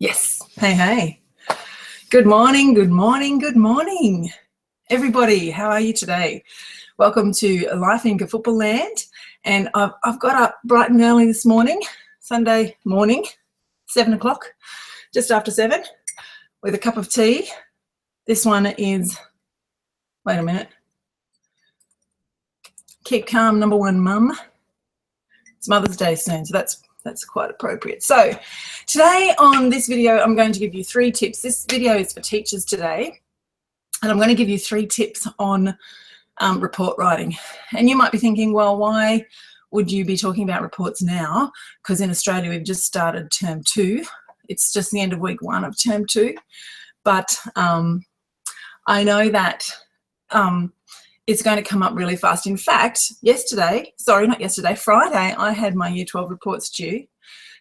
Yes. Hey, hey. Good morning, good morning, good morning. Everybody, how are you today? Welcome to Life in Kafoople Land. And I've got up bright and early this morning, Sunday morning, 7 o'clock, just after 7, with a cup of tea. This one is, wait a minute, Keep Calm #1 Mum. It's Mother's Day soon, so that's quite appropriate. So today on this video, I'm going to give you 3 tips. This video is for teachers today, and I'm going to give you 3 tips on report writing. And you might be thinking, well, why would you be talking about reports now? Because in Australia, we've just started term 2. It's just the end of week 1 of term 2. But I know that it's going to come up really fast. In fact, Friday, I had my Year 12 reports due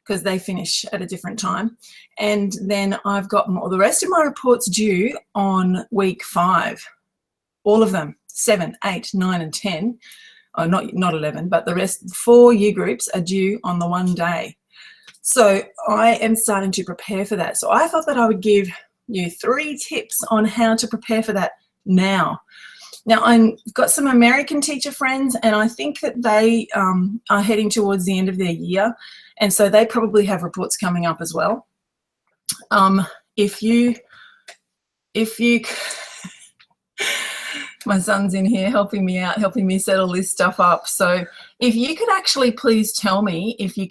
because they finish at a different time. And then I've got the rest of my reports due on week 5. All of them, 7, 8, 9 and 10. Oh, not 11, but the rest, 4 year groups are due on the one day. So I am starting to prepare for that. So I thought that I would give you 3 tips on how to prepare for that now. Now, I've got some American teacher friends, and I think that they are heading towards the end of their year, and so they probably have reports coming up as well. If you my son's in here helping me out, helping me set all this stuff up. So if you could actually please tell me if you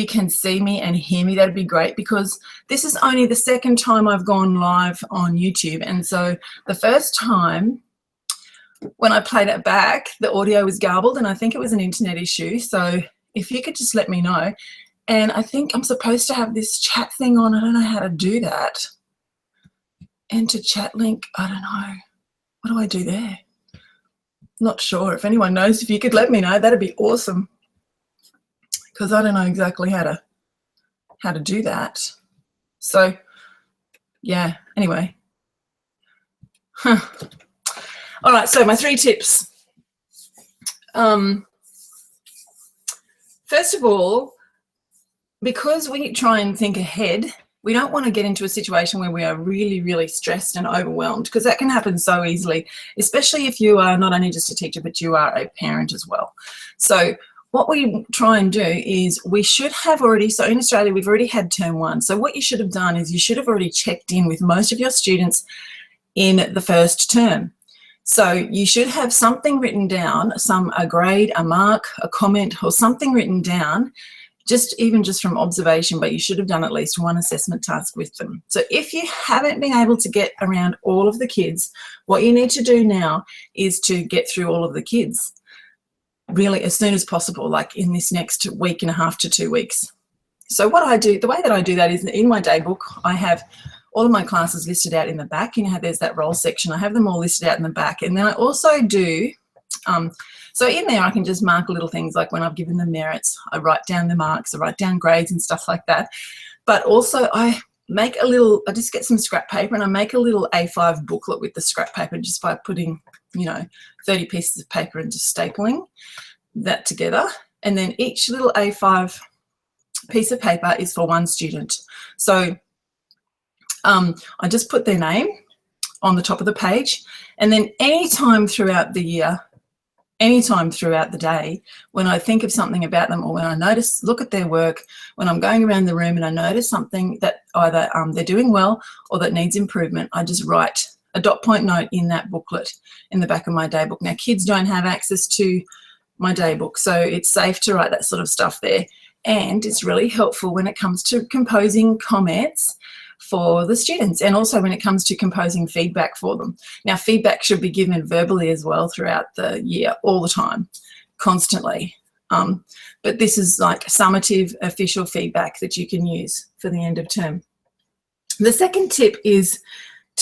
can see me and hear me, that'd be great, because this is only the 2nd time I've gone live on YouTube. And so the first time when I played it back, the audio was garbled, and I think it was an internet issue. So if you could just let me know. And I think I'm supposed to have this chat thing on. I don't know how to do that. Enter chat link. I don't know. What do I do there? Not sure. If anyone knows, if you could let me know, that'd be awesome, because I don't know exactly how to do that. So yeah, anyway. All right, so my 3 tips. First of all, because we try and think ahead, we don't want to get into a situation where we are really, really stressed and overwhelmed, because that can happen so easily, especially if you are not only just a teacher, but you are a parent as well. So what we try and do is we should have already, so in Australia, we've already had term 1. So what you should have done is you should have already checked in with most of your students in the first term. So you should have something written down, a grade, a mark, a comment, or something written down, even just from observation, but you should have done at least 1 assessment task with them. So if you haven't been able to get around all of the kids, what you need to do now is to get through all of the kids really as soon as possible, like in this next week and a half to 2 weeks. So what I do, the way that I do that is in my day book, I have all of my classes listed out in the back. You know how there's that roll section? I have them all listed out in the back. And then I also do, so in there I can just mark little things like when I've given them merits, I write down the marks, I write down grades and stuff like that. But also I just get some scrap paper and I make a little A5 booklet with the scrap paper just by putting, 30 pieces of paper and just stapling that together. And then each little A5 piece of paper is for 1 student. So I just put their name on the top of the page, and then anytime throughout the year, anytime throughout the day, when I think of something about them, or when I look at their work, when I'm going around the room and I notice something that either they're doing well or that needs improvement, I just write a dot point note in that booklet in the back of my day book. Now, kids don't have access to my day book, so it's safe to write that sort of stuff there. And it's really helpful when it comes to composing comments for the students, and also when it comes to composing feedback for them. Now, feedback should be given verbally as well throughout the year, all the time, constantly. But this is like summative official feedback that you can use for the end of term. The second tip is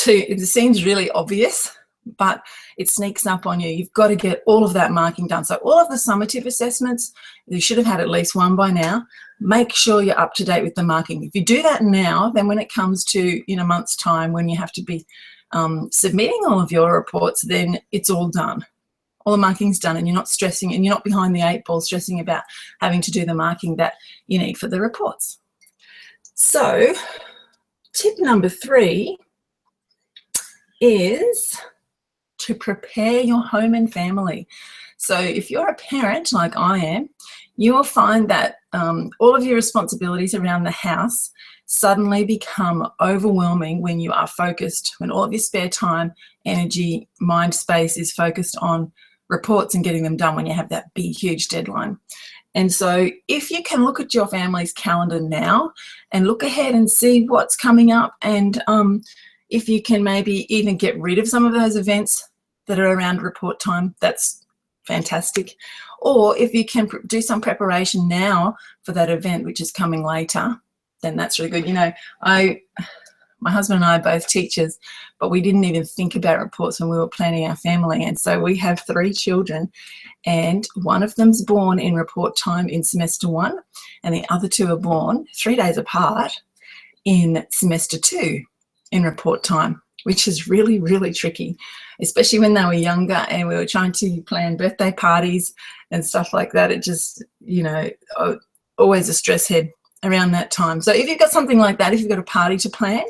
it seems really obvious, but it sneaks up on you. You've got to get all of that marking done. So all of the summative assessments, you should have had at least 1 by now. Make sure you're up to date with the marking. If you do that now, then when it comes to in a month's time, when you have to be submitting all of your reports, then it's all done. All the marking's done, and you're not stressing, and you're not behind the 8 ball stressing about having to do the marking that you need for the reports. So tip number 3 is to prepare your home and family. So if you're a parent like I am, you will find that all of your responsibilities around the house suddenly become overwhelming when you are focused, when all of your spare time, energy, mind space is focused on reports and getting them done when you have that big, huge deadline. And so if you can look at your family's calendar now and look ahead and see what's coming up, and if you can maybe even get rid of some of those events that are around report time, that's fantastic. Or if you can do some preparation now for that event which is coming later, then that's really good. You know, my husband and I are both teachers, but we didn't even think about reports when we were planning our family. And so we have 3 children, and one of them's born in report time in semester 1, and the other 2 are born 3 days apart in semester 2 in report time, which is really, really tricky, especially when they were younger and we were trying to plan birthday parties and stuff like that. It just, you know, always a stress head around that time. So if you've got something like that, if you've got a party to plan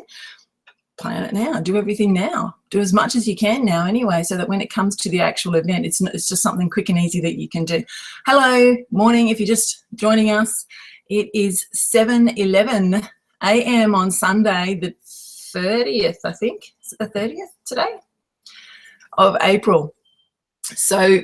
it now. Do everything now. Do as much as you can now anyway, so that when it comes to the actual event, it's just something quick and easy that you can do. Hello, morning, if you're just joining us. It is 7:11 a.m. on Sunday, the 30th, I think. Is it the 30th today? Of April. So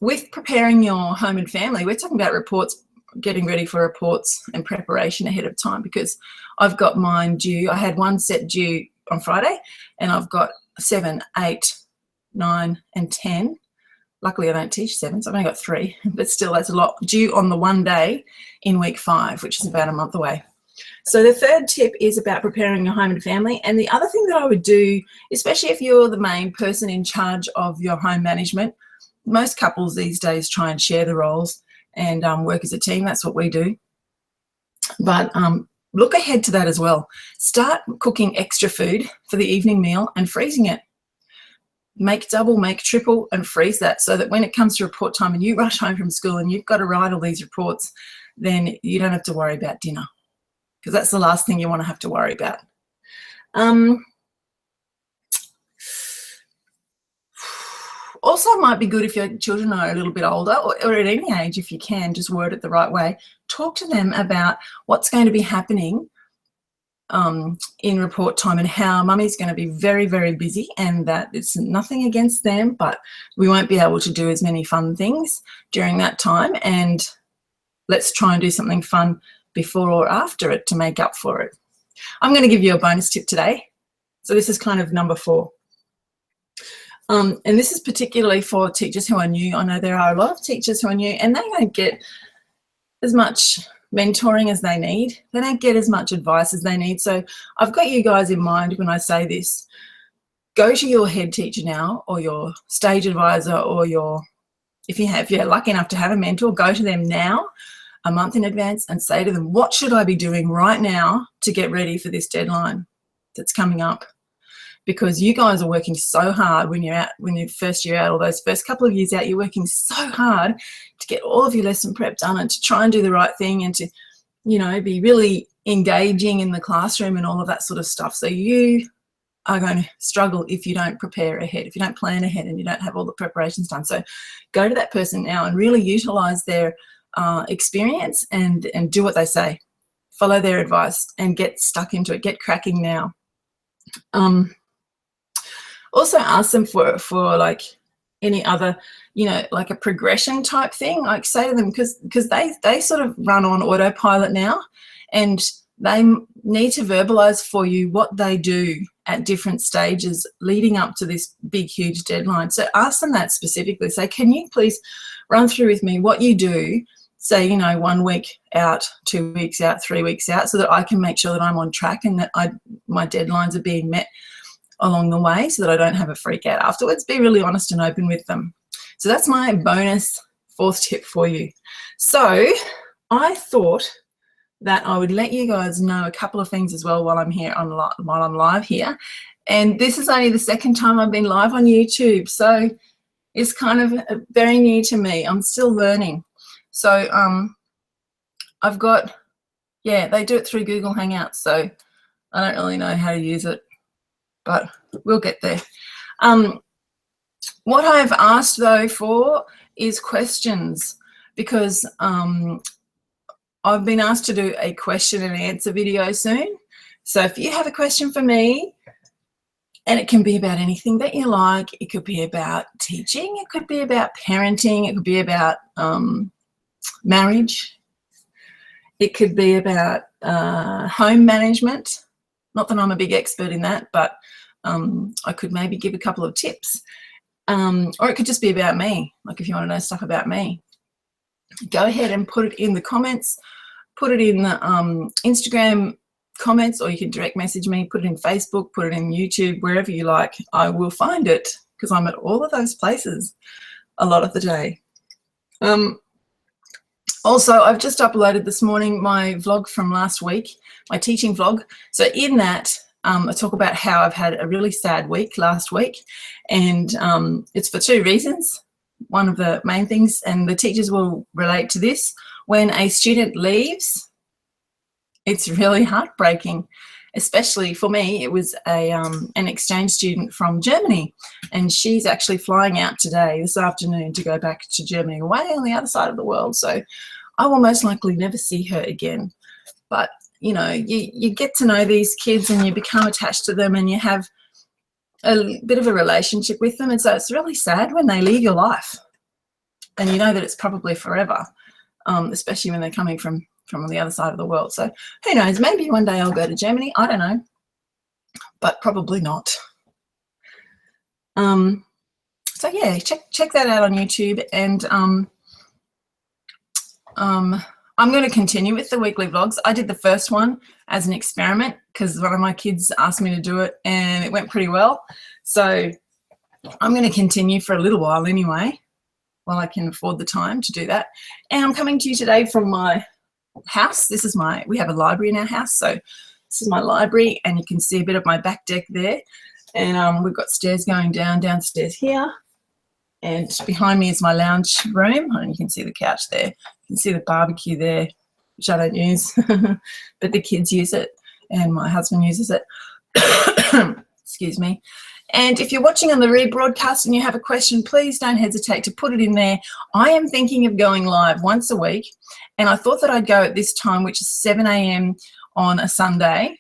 with preparing your home and family, we're talking about reports, getting ready for reports and preparation ahead of time, because I've got mine due. I had one set due on Friday, and I've got 7, 8, 9 and 10. Luckily I don't teach 7, so I've only got 3, but still that's a lot due on the one day in week 5, which is about a month away. So the third tip is about preparing your home and family. And the other thing that I would do, especially if you're the main person in charge of your home management, most couples these days try and share the roles and work as a team. That's what we do. But look ahead to that as well. Start cooking extra food for the evening meal and freezing it. Make double, make triple, and freeze that, so that when it comes to report time and you rush home from school and you've got to write all these reports, then you don't have to worry about dinner, because that's the last thing you want to have to worry about. Also, it might be good if your children are a little bit older, or at any age, if you can, just word it the right way. Talk to them about what's going to be happening in report time, and how mummy's going to be very, very busy, and that it's nothing against them, but we won't be able to do as many fun things during that time, and let's try and do something fun before or after it to make up for it. I'm going to give you a bonus tip today. So this is kind of number 4. And this is particularly for teachers who are new. I know there are a lot of teachers who are new and they don't get as much mentoring as they need. They don't get as much advice as they need. So I've got you guys in mind when I say this. Go to your head teacher now, or your stage advisor, or if you're lucky enough to have a mentor, go to them now, a month in advance, and say to them, what should I be doing right now to get ready for this deadline that's coming up? Because you guys are working so hard when you're first year out, or those first couple of years out, you're working so hard to get all of your lesson prep done and to try and do the right thing, and to, you know, be really engaging in the classroom and all of that sort of stuff. So you are going to struggle if you don't prepare ahead, if you don't plan ahead and you don't have all the preparations done. So go to that person now and really utilize their experience and do what they say. Follow their advice and get stuck into it. Get cracking now. Also ask them for like any other, you know, like a progression type thing. Like say to them, because they sort of run on autopilot now, and they need to verbalize for you what they do at different stages leading up to this big, huge deadline. So ask them that specifically. Say, can you please run through with me what you do, say, you know, 1 week out, 2 weeks out, 3 weeks out, so that I can make sure that I'm on track and that my deadlines are being met along the way, so that I don't have a freak out afterwards. Be really honest and open with them. So that's my bonus 4th tip for you. So I thought that I would let you guys know a couple of things as well while I'm here while I'm live here. And this is only the 2nd time I've been live on YouTube, so it's kind of very new to me. I'm still learning. So I've got Yeah, they do it through Google Hangouts, so I don't really know how to use it, but we'll get there. What I've asked, though, for is questions, because I've been asked to do a question and answer video soon. So if you have a question for me, and it can be about anything that you like, it could be about teaching, it could be about parenting, it could be about marriage, it could be about home management. Not that I'm a big expert in that, but I could maybe give a couple of tips. Or it could just be about me, like if you want to know stuff about me. Go ahead and put it in the comments, put it in the Instagram comments, or you can direct message me, put it in Facebook, put it in YouTube, wherever you like. I will find it, because I'm at all of those places a lot of the day. Also, I've just uploaded this morning my vlog from last week, my teaching vlog. So in that, I talk about how I've had a really sad week last week, and it's for two reasons. One of the main things, and the teachers will relate to this, when a student leaves, it's really heartbreaking. Especially for me, it was an exchange student from Germany, and she's actually flying out today, this afternoon, to go back to Germany, away on the other side of the world. So I will most likely never see her again. But, you know, you get to know these kids and you become attached to them, and you have a bit of a relationship with them. And so it's really sad when they leave your life, and you know that it's probably forever, especially when they're coming from the other side of the world. So who knows, maybe one day I'll go to Germany, I don't know, but probably not. So yeah, check that out on YouTube, and I'm going to continue with the weekly vlogs. I did the first one as an experiment because one of my kids asked me to do it, and it went pretty well. So I'm going to continue for a little while anyway, while I can afford the time to do that. And I'm coming to you today from my house. This is we have a library in our house, so this is my library, and you can see a bit of my back deck there. And we've got stairs going downstairs here, and behind me is my lounge room, and you can see the couch there. You can see the barbecue there, which I don't use, but the kids use it, and my husband uses it. Excuse me. And if you're watching on the rebroadcast and you have a question, please don't hesitate to put it in there. I am thinking of going live once a week, and I thought that I'd go at this time, which is 7 a.m. on a Sunday,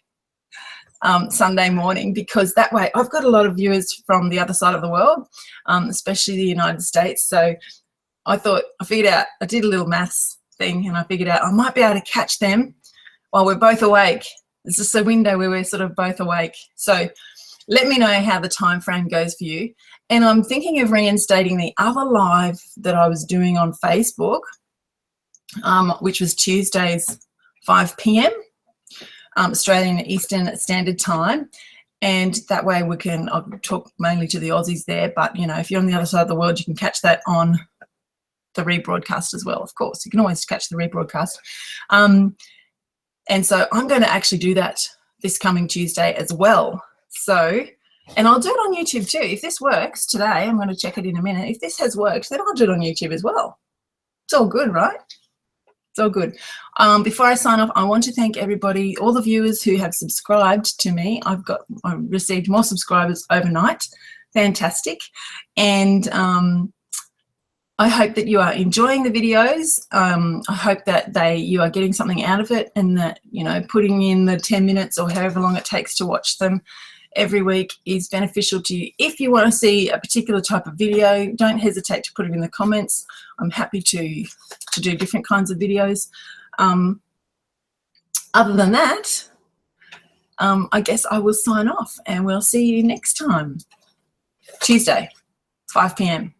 Sunday morning, because that way I've got a lot of viewers from the other side of the world, especially the United States. So I figured out, I did a little maths thing, and I figured out I might be able to catch them while we're both awake. It's just a window where we're sort of both awake. So let me know how the time frame goes for you. And I'm thinking of reinstating the other live that I was doing on Facebook, which was Tuesdays, 5 p.m. Australian Eastern Standard Time. And that way I'll talk mainly to the Aussies there, but you know, if you're on the other side of the world, you can catch that on the rebroadcast as well. Of course, you can always catch the rebroadcast. And so I'm going to actually do that this coming Tuesday as well. So, and I'll do it on YouTube too. If this works today, I'm going to check it in a minute. If this has worked, then I'll do it on YouTube as well. It's all good, right? It's all good. Before I sign off, I want to thank everybody, all the viewers who have subscribed to me. I've received more subscribers overnight. Fantastic. And I hope that you are enjoying the videos. I hope that you are getting something out of it, and that, you know, putting in the 10 minutes or however long it takes to watch them every week is beneficial to you. If you want to see a particular type of video, don't hesitate to put it in the comments. I'm happy to do different kinds of videos. Other than that, I guess I will sign off, and we'll see you next time, Tuesday, 5 p.m.